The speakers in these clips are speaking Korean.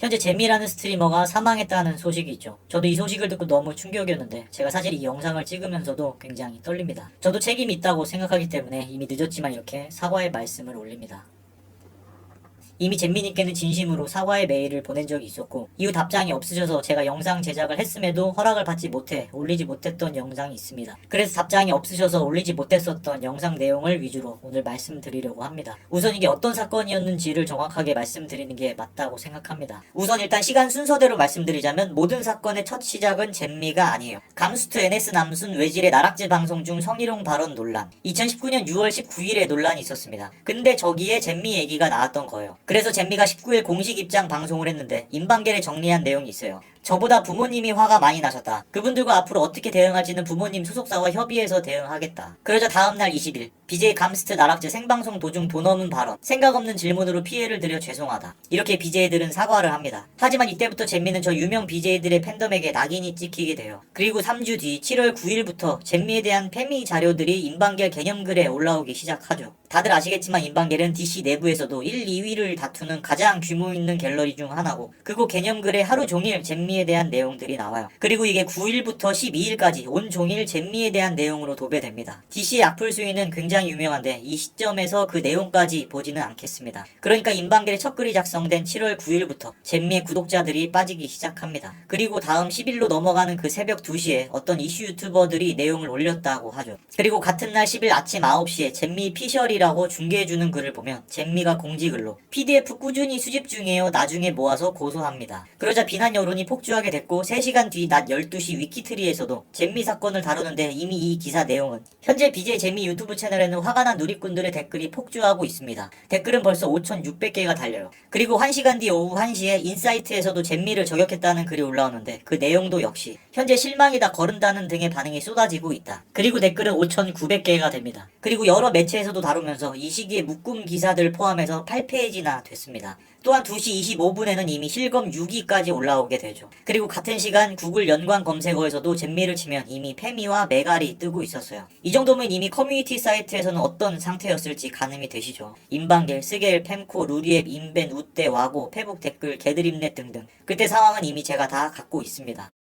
현재 재미라는 스트리머가 사망했다는 소식이 있죠. 저도 이 소식을 듣고 너무 충격이었는데 제가 사실 이 영상을 찍으면서도 굉장히 떨립니다. 저도 책임이 있다고 생각하기 때문에 이미 늦었지만 이렇게 사과의 말씀을 올립니다. 이미 잼미님께는 진심으로 사과의 메일을 보낸 적이 있었고 이후 답장이 없으셔서 제가 영상 제작을 했음에도 허락을 받지 못해 올리지 못했던 영상이 있습니다. 그래서 답장이 없으셔서 올리지 못했었던 영상 내용을 위주로 오늘 말씀드리려고 합니다. 우선 이게 어떤 사건이었는지를 정확하게 말씀드리는 게 맞다고 생각합니다. 우선 일단 시간 순서대로 말씀드리자면 모든 사건의 첫 시작은 잼미가 아니에요. 감스트 NS 남순 외질의 나락질 방송 중 성희롱 발언 논란, 2019년 6월 19일에 논란이 있었습니다. 근데 저기에 잼미 얘기가 나왔던 거예요. 그래서 잼미가 19일 공식 입장 방송을 했는데 임방계를 정리한 내용이 있어요. 저보다 부모님이 화가 많이 나셨다. 그분들과 앞으로 어떻게 대응할지는 부모님 소속사와 협의해서 대응하겠다. 그러자 다음날 20일 BJ 감스트 나락질 생방송 도중 돈 없는 발언, 생각 없는 질문으로 피해를 드려 죄송하다. 이렇게 BJ들은 사과를 합니다. 하지만 이때부터 잼미는 저 유명 BJ들의 팬덤에게 낙인이 찍히게 돼요. 그리고 3주 뒤 7월 9일부터 잼미에 대한 페미 자료들이 임방겔 개념글에 올라오기 시작하죠. 다들 아시겠지만 임방겔은 DC 내부에서도 1, 2위를 다투는 가장 규모 있는 갤러리 중 하나고 그곳 개념글에 하루 종일 잼미에 대한 내용들이 나와요. 그리고 이게 9일부터 12일까지 온종일 잼미에 대한 내용으로 도배됩니다. DC의 악플 수위는 굉장히 유명한데 이 시점에서 그 내용까지 보지는 않겠습니다. 그러니까 임방겔의 첫 글이 작성된 7월 9일부터 잼미의 구독자들이 빠지기 시작합니다. 그리고 다음 10일로 넘어가는 그 새벽 2시에 어떤 이슈 유튜버들이 내용을 올렸다고 하죠. 그리고 같은 날 10일 아침 9시에 잼미 피셜이라고 중계해주는 글을 보면 잼미가 공지글로 PDF 꾸준히 수집 중이에요. 나중에 모아서 고소합니다. 그러자 비난 여론이 폭주하게 됐고 3시간 뒤 낮 12시 위키트리에서도 잼미 사건을 다루는데 이미 이 기사 내용은 현재 BJ 잼미 유튜브 채널에는 화가 난 누리꾼들의 댓글이 폭주하고 있습니다. 댓글은 벌써 5,600개가 달려요. 그리고 1시간 뒤 오후 1시에 인사이트에서도 잼미를 저격했다는 글이 올라오는데 그 내용도 역시 현재 실망이다 거른다는 등의 반응이 쏟아지고 있다. 그리고 댓글은 5,900개가 됩니다. 그리고 여러 매체에서도 다루면서 이 시기에 묶음 기사들 포함해서 8페이지나 됐습니다. 또한 2시 25분에는 이미 실검 6위까지 올라오게 되죠. 그리고 같은 시간 구글 연관 검색어에서도 잼미를 치면 이미 페미와 메갈이 뜨고 있었어요. 이 정도면 이미 커뮤니티 사이트에서는 어떤 상태였을지 가늠이 되시죠. 임방겔, 스겔, 팸코, 루리앱, 인벤, 우떼, 와고, 페북 댓글, 개드림넷 등등 그때 상황은 이미 제가 다 갖고 있습니다.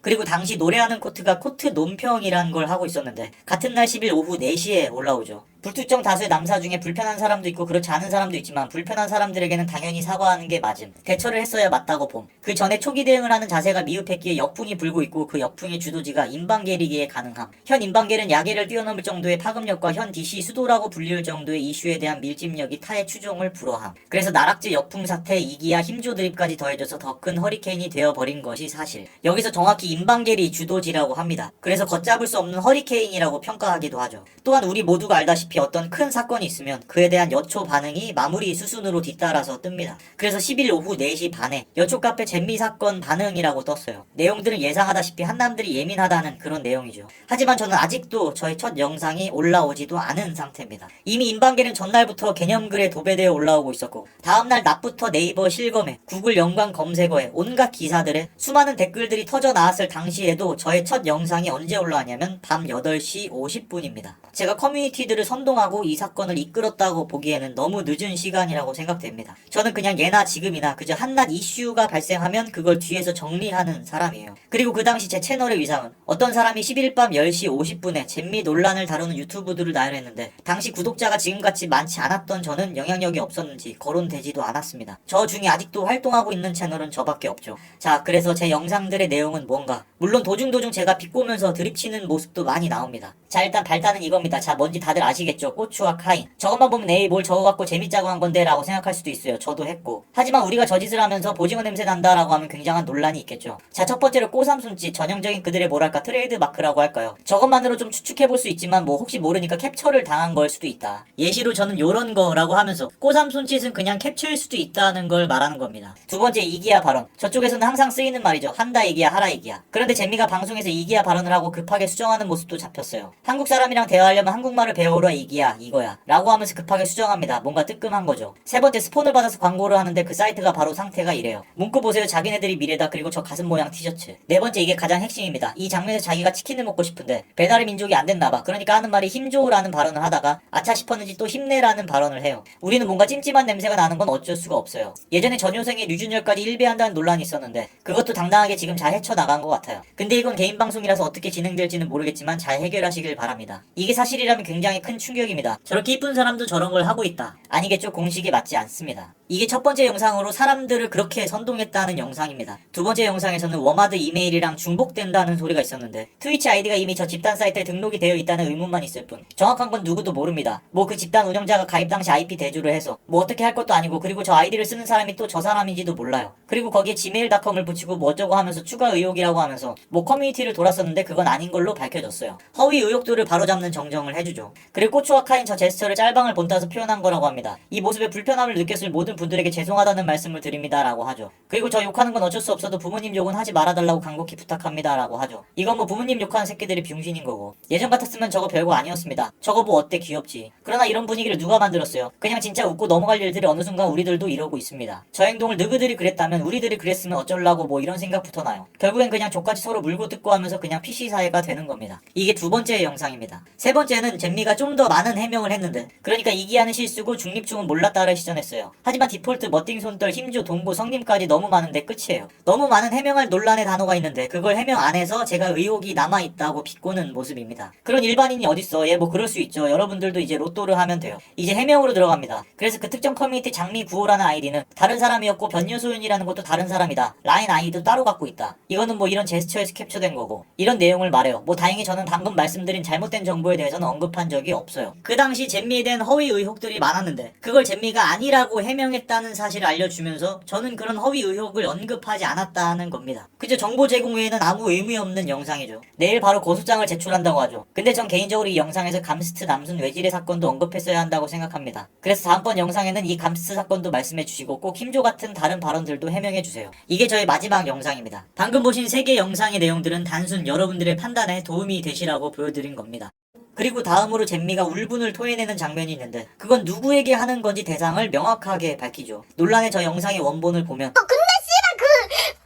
그리고 당시 노래하는 코트가 코트 논평이라는 걸 하고 있었는데 같은 날 10일 오후 4시에 올라오죠. 불특정 다수의 남사 중에 불편한 사람도 있고 그렇지 않은 사람도 있지만 불편한 사람들에게는 당연히 사과하는 게 맞음. 대처를 했어야 맞다고 봄. 그 전에 초기 대응을 하는 자세가 미흡했기에 역풍이 불고 있고 그 역풍의 주도지가 임방겔이기에 가능함. 현 임방겔은 야계를 뛰어넘을 정도의 파급력과 현 DC 수도라고 불릴 정도의 이슈에 대한 밀집력이 타의 추종을 불허함. 그래서 나락질 역풍 사태, 이기야 힘조 드립까지 더해져서 더 큰 허리케인이 되어버린 것이 사실. 여기서 정확히 임방겔이 주도지라고 합니다. 그래서 걷잡을 수 없는 허리케인이라고 평가하기도 하죠. 또한 우리 모두가 알다시피 어떤 큰 사건이 있으면 그에 대한 여초 반응이 마무리 수순으로 뒤따라서 뜹니다. 그래서 10일 오후 4시 반에 여초 카페 잼미 사건 반응이라고 떴어요. 내용들은 예상하다시피 한남들이 예민하다는 그런 내용이죠. 하지만 저는 아직도 저의 첫 영상이 올라오지도 않은 상태입니다. 이미 임방겔은 전날부터 개념글에 도배되어 올라오고 있었고 다음날 낮부터 네이버 실검에 구글 연관 검색어에 온갖 기사들에 수많은 댓글들이 터져 나왔을 당시에도 저의 첫 영상이 언제 올라왔냐면 밤 8시 50분입니다. 제가 커뮤니티들을 선동하고 이 사건을 이끌었다고 보기에는 너무 늦은 시간이라고 생각됩니다. 저는 그냥 예나 지금이나 그저 한낱 이슈가 발생하면 그걸 뒤에서 정리하는 사람이에요. 그리고 그 당시 제 채널의 위상은 어떤 사람이 10일 밤 10시 50분에 잼미 논란을 다루는 유튜브들을 나열했는데 당시 구독자가 지금같이 많지 않았던 저는 영향력이 없었는지 거론되지도 않았습니다. 저 중에 아직도 활동하고 있는 채널은 저밖에 없죠. 자, 그래서 제 영상들의 내용은 뭔가? 물론 도중도중 제가 비꼬면서 드립치는 모습도 많이 나옵니다. 자, 일단 발단은 이겁니다. 자, 뭔지 다들 아시겠죠? 고추와 카인. 저것만 보면 에이 뭘 저거 갖고 재밌자고 한 건데 라고 생각할 수도 있어요. 저도 했고. 하지만 우리가 저 짓을 하면서 보징어 냄새 난다 라고 하면 굉장한 논란이 있겠죠. 자, 첫 번째로 꼬삼순짓, 전형적인 그들의 뭐랄까 트레이드 마크라고 할까요? 저것만으로 좀 추측해볼 수 있지만 뭐 혹시 모르니까 캡처를 당한 걸 수도 있다. 예시로 저는 요런 거라고 하면서 꼬삼순짓은 그냥 캡처일 수도 있다는 걸 말하는 겁니다. 두 번째 이기야 발언. 저쪽에서는 항상 쓰이는 말이죠. 한다 이기야 하라 이기야. 그런데 잼미가 방송에서 이기야 발언을 하고 급하게 수정하는 모습도 잡혔어요. 한국 사람이랑 대화하려면 한국말을 배우러 이기야 이거야 라고 하면서 급하게 수정합니다. 뭔가 뜨끔한 거죠. 세 번째, 스폰을 받아서 광고를 하는데 그 사이트가 바로 상태가 이래요. 문구 보세요. 자기네들이 미래다. 그리고 저 가슴 모양 티셔츠. 네 번째, 이게 가장 핵심입니다. 이 장면에서 자기가 치킨을 먹고 싶은데 배달의 민족이 안 됐나봐. 그러니까 하는 말이 힘줘라는 발언을 하다가 아차 싶었는지 또 힘내라는 발언을 해요. 우리는 뭔가 찜찜한 냄새가 나는 건 어쩔 수가 없어요. 예전에 전효생의 류준열까지 일배한다는 논란이 있었는데 그것도 당당하게 지금 잘 헤쳐나간 것 같아요. 근데 이건 개인 방송이라서 어떻게 진행될지는 모르겠지만 잘 해결하시길 바랍니다. 이게 사실이라면 굉장히 큰 충격입니다. 저렇게 이쁜 사람도 저런 걸 하고 있다. 아니겠죠? 공식이 맞지 않습니다. 이게 첫 번째 영상으로 사람들을 그렇게 선동했다는 영상입니다. 두 번째 영상에서는 워마드 이메일이랑 중복된다는 소리가 있었는데 트위치 아이디가 이미 저 집단 사이트에 등록이 되어 있다는 의문만 있을 뿐 정확한 건 누구도 모릅니다. 뭐 그 집단 운영자가 가입 당시 IP 대조를 해서 뭐 어떻게 할 것도 아니고 그리고 저 아이디를 쓰는 사람이 또 저 사람인지도 몰라요. 그리고 거기에 gmail.com을 붙이고 뭐 어쩌고 하면서 추가 의혹이라고 하면서 뭐 커뮤니티를 돌았었는데 그건 아닌 걸로 밝혀졌어요. 허위 의혹들을 바로잡는 정정을 해주죠. 그리고 꼬추와카인 저 제스처를 짤방을 본따서 표현한 거라고 합니다. 이 모습에 불편함을 느꼈을 모든 분들에게 죄송하다는 말씀을 드립니다 라고 하죠. 그리고 저 욕하는 건 어쩔 수 없어도 부모님 욕은 하지 말아달라고 간곡히 부탁합니다 라고 하죠. 이건 뭐 부모님 욕하는 새끼들이 병신인 거고 예전 같았으면 저거 별거 아니었습니다. 저거 뭐 어때 귀엽지. 그러나 이런 분위기를 누가 만들었어요. 그냥 진짜 웃고 넘어갈 일들이 어느 순간 우리들도 이러고 있습니다. 저 행동을 너희들이 그랬다면 우리들이 그랬으면 어쩌려고 뭐 이런 생각부터 나요. 결국엔 그냥 족같이 서로 물고 뜯고 하면서 그냥 PC 사회가 되는 겁니다. 이게 두 번째 영상입니다. 세 번째는 잼미가 좀 더 많은 해명을 했는데 그러니까 이기하는 실수고 중립충은 몰랐다를 시전했어요. 하지만 디폴트 멋띵 손떨 힘조 동고 성님까지 너무 많은데 끝이에요. 너무 많은 해명할 논란의 단어가 있는데 그걸 해명 안 해서 제가 의혹이 남아있다고 비꼬는 모습입니다. 그런 일반인이 어딨어. 예 뭐 그럴 수 있죠. 여러분들도 이제 로또를 하면 돼요. 이제 해명으로 들어갑니다. 그래서 그 특정 커뮤니티 장미9호라는 아이디는 다른 사람이었고 변요소윤이라는 것도 다른 사람이다. 라인 아이디도 따로 갖고 있다. 이거는 뭐 이런 제스처에서 캡처된 거고 이런 내용을 말해요. 뭐 다행히 저는 방금 말씀드린 잘못된 정보에 대해서는 언급한 적이 없어요. 그 당시 잼미에 대한 허위 의혹들이 많았는데 그걸 잼미가 아니라고 해명했다는 사실을 알려주면서 저는 그런 허위 의혹을 언급하지 않았다는 겁니다. 그저 정보 제공 외에는 아무 의미 없는 영상이죠. 내일 바로 고소장을 제출한다고 하죠. 근데 전 개인적으로 이 영상에서 감스트 남순 외질의 사건도 언급했어야 한다고 생각합니다. 그래서 다음번 영상에는 이 감스트 사건도 말씀해주시고 꼭 힘조 같은 다른 발언들도 해명해주세요. 이게 저의 마지막 영상입니다. 방금 보신 3개 영상의 내용들은 단순 여러분들의 판단에 도움이 되시라고 보여드린 겁니다. 그리고 다음으로 잼미가 울분을 토해내는 장면이 있는데 그건 누구에게 하는 건지 대상을 명확하게 밝히죠. 논란의 저 영상의 원본을 보면 근데 씨발 그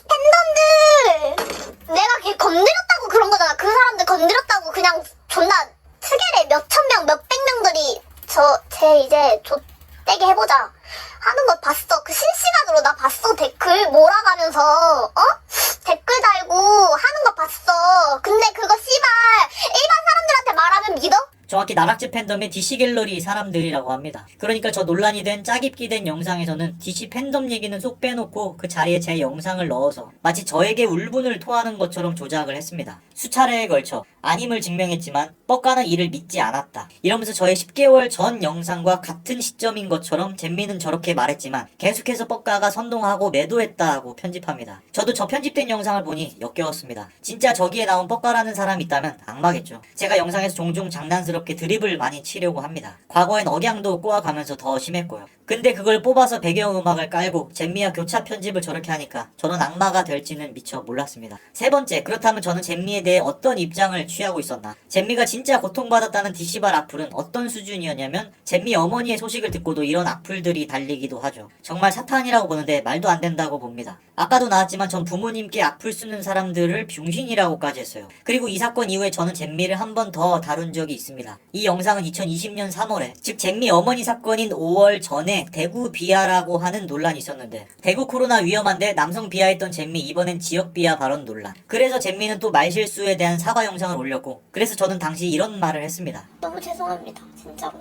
팬덤들 내가 걔 건드렸다고 그런 거잖아. 그 사람들 건드렸다고 그냥 존나 특이래 몇천 명 몇백 명들이 쟤 이제 좆되게 해보자 하는 거 봤어. 그 실시간으로 나 봤어. 댓글 몰아가면서 댓글 달고 하는 거 봤어. 근데 그거 씨발 일반 사람들한테 말하면 믿어? 정확히 나락즈 팬덤의 DC 갤러리 사람들이라고 합니다. 그러니까 저 논란이 된 짜깁기 된 영상에서는 DC 팬덤 얘기는 쏙 빼놓고 그 자리에 제 영상을 넣어서 마치 저에게 울분을 토하는 것처럼 조작을 했습니다. 수차례에 걸쳐 아님을 증명했지만 뻑가는 이를 믿지 않았다. 이러면서 저의 10개월 전 영상과 같은 시점인 것처럼 잼미는 저렇게 말했지만 계속해서 뻑가가 선동하고 매도했다고 편집합니다. 저도 저 편집된 영상을 보니 역겨웠습니다. 진짜 저기에 나온 뻑가라는 사람이 있다면 악마겠죠. 제가 영상에서 종종 장난스럽게 드립을 많이 치려고 합니다. 과거엔 억양도 꼬아가면서 더 심했고요. 근데 그걸 뽑아서 배경음악을 깔고 잼미와 교차 편집을 저렇게 하니까 저는 악마가 될지는 미처 몰랐습니다. 세 번째, 그렇다면 저는 잼미에 대해 어떤 입장을 취하고 있었나? 잼미가 진짜 고통받았다는 DC발 악플은 어떤 수준이었냐면 잼미 어머니의 소식을 듣고도 이런 악플들이 달리기도 하죠. 정말 사탄이라고 보는데 말도 안 된다고 봅니다. 아까도 나왔지만 전 부모님께 악플 쓰는 사람들을 병신이라고까지 했어요. 그리고 이 사건 이후에 저는 잼미를 한 번 더 다룬 적이 있습니다. 이 영상은 2020년 3월에 즉 잼미 어머니 사건인 5월 전에 대구 비하라고 하는 논란이 있었는데 대구 코로나 위험한데 남성 비하했던 잼미 이번엔 지역 비하 발언 논란. 그래서 잼미는 또 말실수에 대한 사과 영상을 올렸고 그래서 저는 당시 이런 말을 했습니다. 너무 죄송합니다. 진짜로.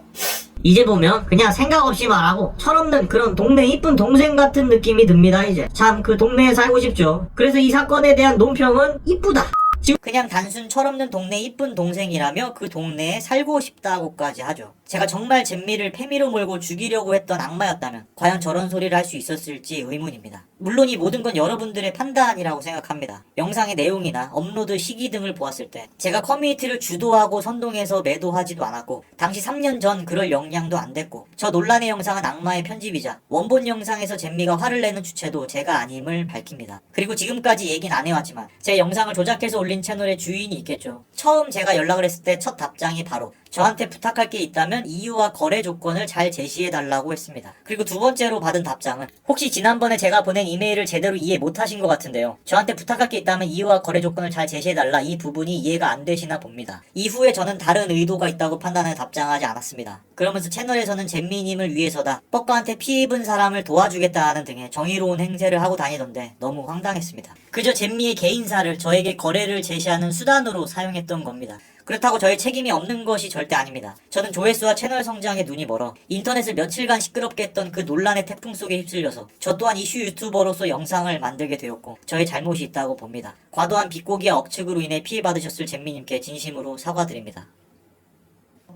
이제 보면 그냥 생각 없이 말하고 철없는 그런 동네 이쁜 동생 같은 느낌이 듭니다. 이제 참 그 동네에 살고 싶죠. 그래서 이 사건에 대한 논평은 이쁘다. 지금 그냥 단순 철없는 동네 이쁜 동생이라며 그 동네에 살고 싶다고까지 하죠. 제가 정말 잼미를 패미로 몰고 죽이려고 했던 악마였다면 과연 저런 소리를 할 수 있었을지 의문입니다. 물론 이 모든 건 여러분들의 판단이라고 생각합니다. 영상의 내용이나 업로드 시기 등을 보았을 때 제가 커뮤니티를 주도하고 선동해서 매도하지도 않았고 당시 3년 전 그럴 역량도 안 됐고 저 논란의 영상은 악마의 편집이자 원본 영상에서 잼미가 화를 내는 주체도 제가 아님을 밝힙니다. 그리고 지금까지 얘긴 안 해왔지만 제 영상을 조작해서 올린 채널의 주인이 있겠죠. 처음 제가 연락을 했을 때 첫 답장이 바로 저한테 부탁할 게 있다면 이유와 거래 조건을 잘 제시해달라고 했습니다. 그리고 두 번째로 받은 답장은 혹시 지난번에 제가 보낸 이메일을 제대로 이해 못하신 것 같은데요. 저한테 부탁할 게 있다면 이유와 거래 조건을 잘 제시해달라. 이 부분이 이해가 안 되시나 봅니다. 이후에 저는 다른 의도가 있다고 판단해 답장하지 않았습니다. 그러면서 채널에서는 잼미님을 위해서다, 뻑가한테 피해 입은 사람을 도와주겠다는 등의 정의로운 행세를 하고 다니던데 너무 황당했습니다. 그저 잼미의 개인사를 저에게 거래를 제시하는 수단으로 사용했던 겁니다. 그렇다고 저의 책임이 없는 것이 절대 아닙니다. 저는 조회수와 채널 성장에 눈이 멀어 인터넷을 며칠간 시끄럽게 했던 그 논란의 태풍 속에 휩쓸려서 저 또한 이슈 유튜버로서 영상을 만들게 되었고 저의 잘못이 있다고 봅니다. 과도한 비꼬기와 억측으로 인해 피해받으셨을 잼미님께 진심으로 사과드립니다.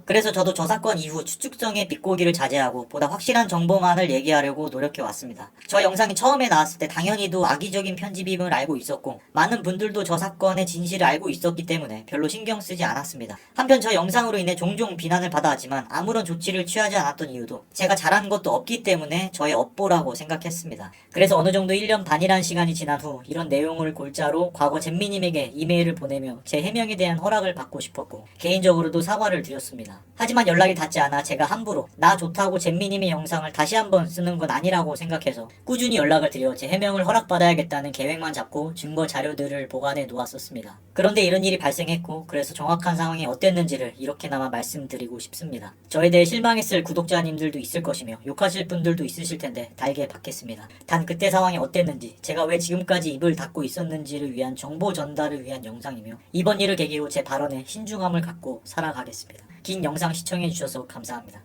그래서 저도 저 사건 이후 추측성의 비꼬기를 자제하고 보다 확실한 정보만을 얘기하려고 노력해왔습니다. 저 영상이 처음에 나왔을 때 당연히도 악의적인 편집임을 알고 있었고 많은 분들도 저 사건의 진실을 알고 있었기 때문에 별로 신경 쓰지 않았습니다. 한편 저 영상으로 인해 종종 비난을 받아왔지만 아무런 조치를 취하지 않았던 이유도 제가 잘한 것도 없기 때문에 저의 업보라고 생각했습니다. 그래서 어느 정도 1년 반이란 시간이 지난 후 이런 내용을 골자로 과거 잼미님에게 이메일을 보내며 제 해명에 대한 허락을 받고 싶었고 개인적으로도 사과를 드렸습니다. 하지만 연락이 닿지 않아 제가 함부로 나 좋다고 잼미님의 영상을 다시 한번 쓰는 건 아니라고 생각해서 꾸준히 연락을 드려 제 해명을 허락받아야겠다는 계획만 잡고 증거 자료들을 보관해 놓았었습니다. 그런데 이런 일이 발생했고 그래서 정확한 상황이 어땠는지를 이렇게나마 말씀드리고 싶습니다. 저에 대해 실망했을 구독자님들도 있을 것이며 욕하실 분들도 있으실 텐데 달게 받겠습니다. 단 그때 상황이 어땠는지 제가 왜 지금까지 입을 닫고 있었는지를 위한 정보 전달을 위한 영상이며 이번 일을 계기로 제 발언에 신중함을 갖고 살아가겠습니다. 긴 영상 시청해주셔서 감사합니다.